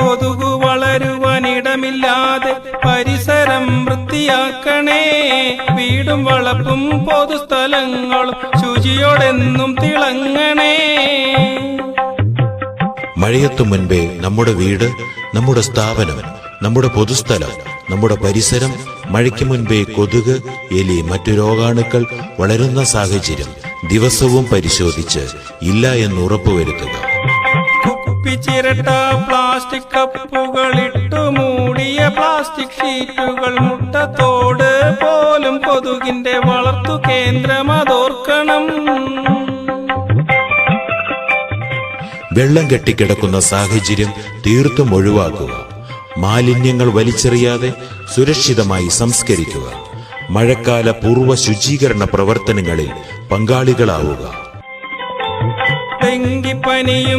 കൊതുകു വളരുവാനിടമില്ലാതെ പരിസരം വൃത്തിയാക്കണേ. വീടും വളപ്പും പൊതുസ്ഥലങ്ങളും ശുചിയോടെന്നും തിളങ്ങണേ. മഴയെത്തും മുൻപേ നമ്മുടെ വീട്, നമ്മുടെ സ്ഥാപനം, നമ്മുടെ പൊതുസ്ഥലം, നമ്മുടെ പരിസരം മഴയ്ക്ക് മുൻപേ കൊതുക്, എലി, മറ്റു രോഗാണുക്കൾ വളരുന്ന സാഹചര്യം ദിവസവും പരിശോധിച്ച് ഇല്ല എന്ന് ഉറപ്പുവരുത്തുക. കുപ്പിച്ചിരട്ട, പ്ലാസ്റ്റിക് കപ്പുകൾ, ഇട്ടു മൂടിയ പ്ലാസ്റ്റിക് ഷീറ്റുകൾ, മുട്ടത്തോട് പോലും കൊതുകിന്റെ വളർത്തു കേന്ദ്രം, അതോർക്കണം. വെള്ളം കെട്ടിക്കിടക്കുന്ന സാഹചര്യം തീർത്തും ഒഴിവാക്കുക. മാലിന്യങ്ങൾ വലിച്ചെറിയാതെ സുരക്ഷിതമായി സംസ്കരിക്കുക. മഴക്കാല പൂർവ്വ ശുചീകരണ പ്രവർത്തനങ്ങളിൽ പങ്കാളികളാവുക. ഡെങ്കിപ്പനിയും